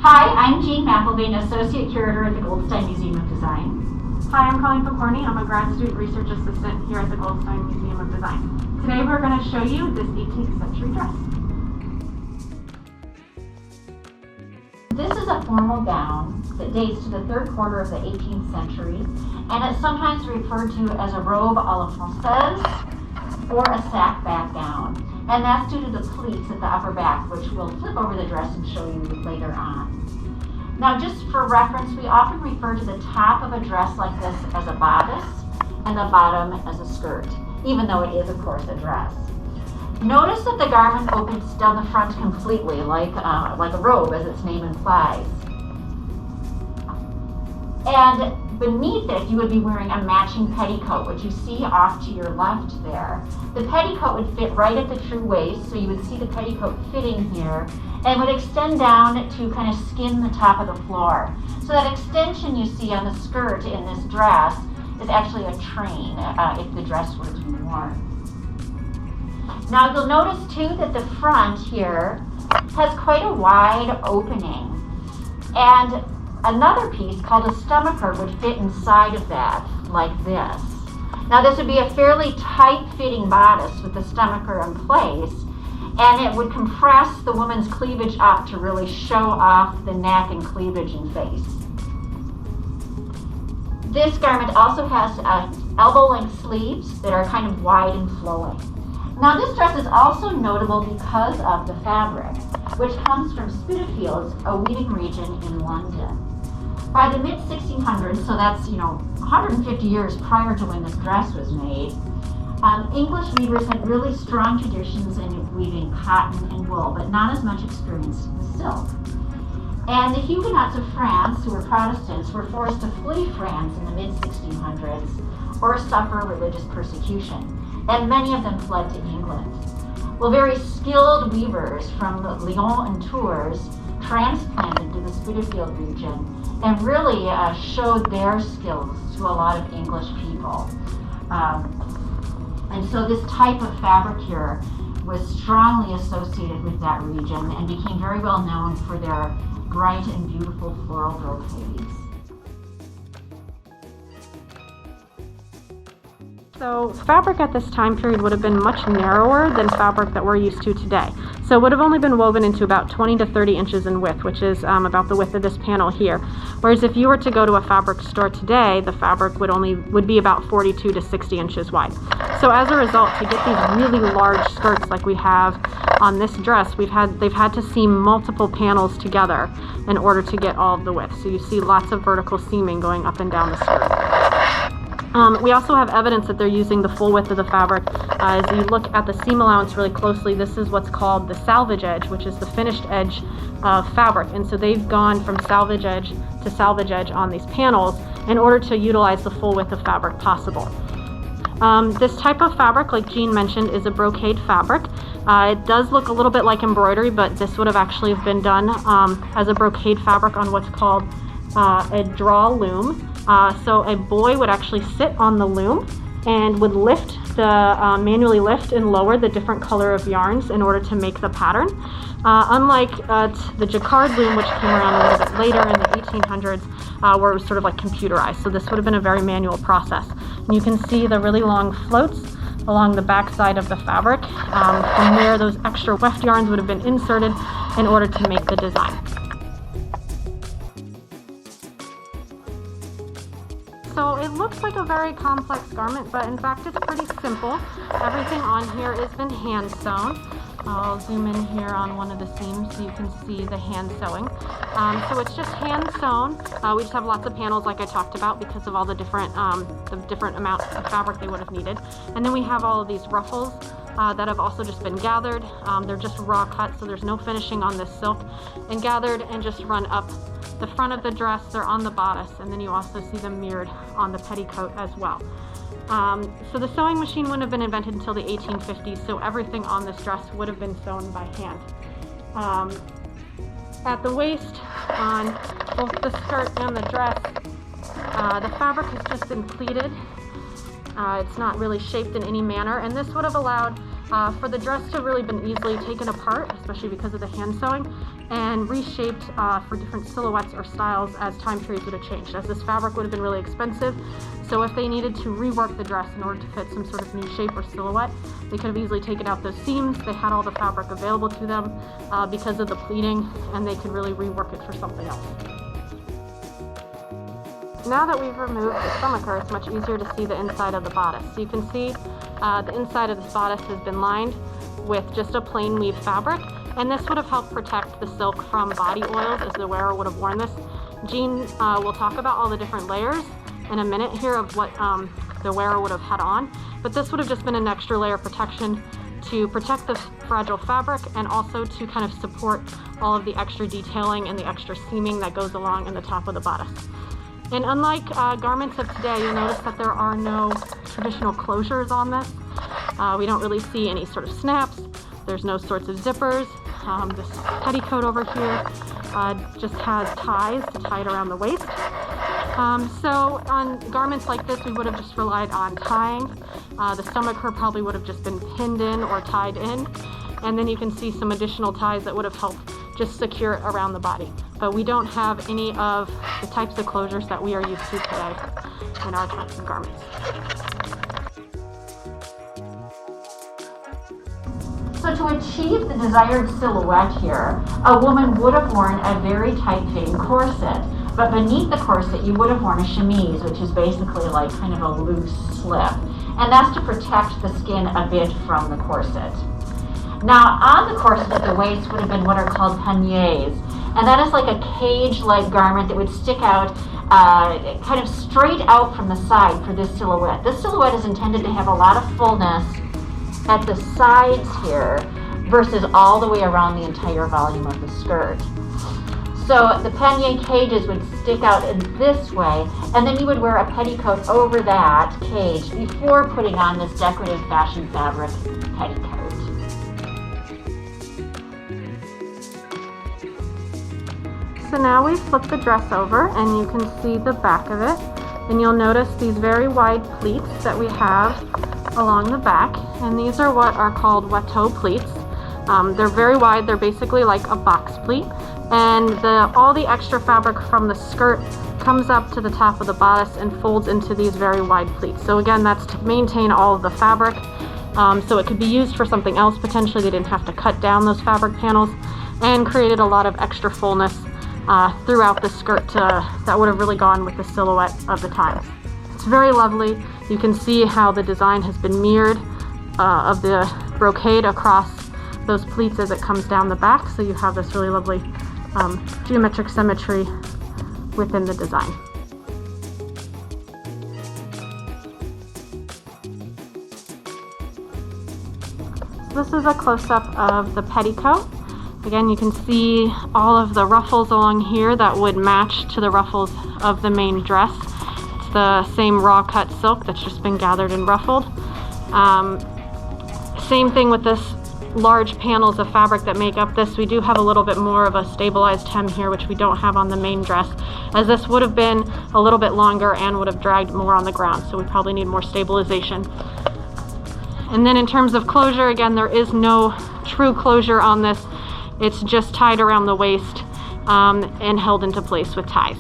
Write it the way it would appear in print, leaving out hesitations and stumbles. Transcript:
Hi, I'm Jean McElvain, Associate Curator at the Goldstein Museum of Design. Hi, I'm Colleen. I'm a grad student research assistant here at the Goldstein Museum of Design. Today we're going to show you this 18th century dress. This is a formal gown that dates to the third quarter of the 18th century, and it's sometimes referred to as a robe à la française or a sack back gown. And that's due to the pleats at the upper back, which we'll flip over the dress and show you later on. Now, just for reference, we often refer to the top of a dress like this as a bodice and the bottom as a skirt, even though it is, of course, a dress. Notice that the garment opens down the front completely, like a robe, as its name implies. And beneath it, you would be wearing a matching petticoat, which you see off to your left there. The petticoat would fit right at the true waist, so you would see the petticoat fitting here, and would extend down to kind of skin the top of the floor. So that extension you see on the skirt in this dress is actually a train, if the dress were to be worn. Now you'll notice too that the front here has quite a wide opening, and another piece called a stomacher would fit inside of that, like this. Now this would be a fairly tight-fitting bodice with the stomacher in place, and it would compress the woman's cleavage up to really show off the neck and cleavage and face. This garment also has elbow-length sleeves that are kind of wide and flowing. Now this dress is also notable because of the fabric, which comes from Spitalfield, a weaving region in London. By the mid-1600s, so that's 150 years prior to when this dress was made, English weavers had really strong traditions in weaving cotton and wool, but not as much experience with silk. And the Huguenots of France, who were Protestants, were forced to flee France in the mid-1600s or suffer religious persecution, and many of them fled to England. Well, very skilled weavers from Lyon and Tours transplanted to the Spitalfield region and really showed their skills to a lot of English people. And so this type of fabric here was strongly associated with that region and became very well known for their bright and beautiful floral brocades. So fabric at this time period would have been much narrower than fabric that we're used to today. So it would have only been woven into about 20 to 30 inches in width, which is about the width of this panel here. Whereas if you were to go to a fabric store today, the fabric would be about 42 to 60 inches wide. So as a result, to get these really large skirts like we have on this dress, they've had to seam multiple panels together in order to get all of the width. So you see lots of vertical seaming going up and down the skirt. We also have evidence that they're using the full width of the fabric. As you look at the seam allowance really closely, this is what's called the salvage edge, which is the finished edge of fabric. And so they've gone from salvage edge to salvage edge on these panels in order to utilize the full width of fabric possible. This type of fabric, like Jean mentioned, is a brocade fabric. It does look a little bit like embroidery, but this would have actually been done as a brocade fabric on what's called a draw loom. So a boy would actually sit on the loom and would manually lift and lower the different color of yarns in order to make the pattern. Unlike the jacquard loom, which came around a little bit later in the 1800s, where it was sort of like computerized. So this would have been a very manual process. And you can see the really long floats along the back side of the fabric from where those extra weft yarns would have been inserted in order to make the design. So it looks like a very complex garment, but in fact it's pretty simple. Everything on here has been hand sewn. I'll zoom in here on one of the seams so you can see the hand sewing. So it's just hand sewn. We just have lots of panels like I talked about because of all the different amounts of fabric they would have needed. And then we have all of these ruffles that have also just been gathered. They're just raw cut, so there's no finishing on this silk, and gathered and just run up the front of the dress. They're on the bodice, and then you also see them mirrored on the petticoat as well. So the sewing machine wouldn't have been invented until the 1850s, so everything on this dress would have been sewn by hand. At the waist, on both the skirt and the dress, the fabric has just been pleated. It's not really shaped in any manner, and this would have allowed For the dress to have really been easily taken apart, especially because of the hand sewing, and reshaped for different silhouettes or styles as time periods would have changed, as this fabric would have been really expensive. So if they needed to rework the dress in order to fit some sort of new shape or silhouette, they could have easily taken out those seams. They had all the fabric available to them because of the pleating, and they could really rework it for something else. Now that we've removed the stomacher, it's much easier to see the inside of the bodice. So you can see the inside of this bodice has been lined with just a plain weave fabric, and this would have helped protect the silk from body oils as the wearer would have worn this. Jean will talk about all the different layers in a minute here of what the wearer would have had on, but this would have just been an extra layer of protection to protect the fragile fabric and also to kind of support all of the extra detailing and the extra seaming that goes along in the top of the bodice. And unlike garments of today, you'll notice that there are no traditional closures on this. We don't really see any sort of snaps. There's no sorts of zippers. This petticoat over here just has ties to tie it around the waist. So on garments like this, we would have just relied on tying. The stomacher probably would have just been pinned in or tied in. And then you can see some additional ties that would have helped just secure it around the body. But we don't have any of the types of closures that we are used to today in our types of garments. So to achieve the desired silhouette here, a woman would have worn a very tight-fitting corset, but beneath the corset you would have worn a chemise, which is basically like kind of a loose slip, and that's to protect the skin a bit from the corset. Now on the corset at the waist would have been what are called paniers, and that is like a cage-like garment that would stick out kind of straight out from the side for this silhouette. This silhouette is intended to have a lot of fullness at the sides here versus all the way around the entire volume of the skirt. So the panier cages would stick out in this way, and then you would wear a petticoat over that cage before putting on this decorative fashion fabric petticoat. So now we flip the dress over and you can see the back of it, and you'll notice these very wide pleats that we have along the back, and these are what are called watteau pleats. They're very wide. They're basically like a box pleat, and all the extra fabric from the skirt comes up to the top of the bodice and folds into these very wide pleats. So again, that's to maintain all of the fabric, so it could be used for something else potentially. They didn't have to cut down those fabric panels, and created a lot of extra fullness throughout the skirt that would have really gone with the silhouette of the times. It's very lovely. You can see how the design has been mirrored of the brocade across those pleats as it comes down the back, so you have this really lovely geometric symmetry within the design. So this is a close-up of the petticoat. Again, you can see all of the ruffles along here that would match to the ruffles of the main dress. It's the same raw cut silk that's just been gathered and ruffled. Same thing with this large panels of fabric that make up this. We do have a little bit more of a stabilized hem here, which we don't have on the main dress, as this would have been a little bit longer and would have dragged more on the ground, so we probably need more stabilization. And then in terms of closure, again, there is no true closure on this. It's just tied around the waist and held into place with ties.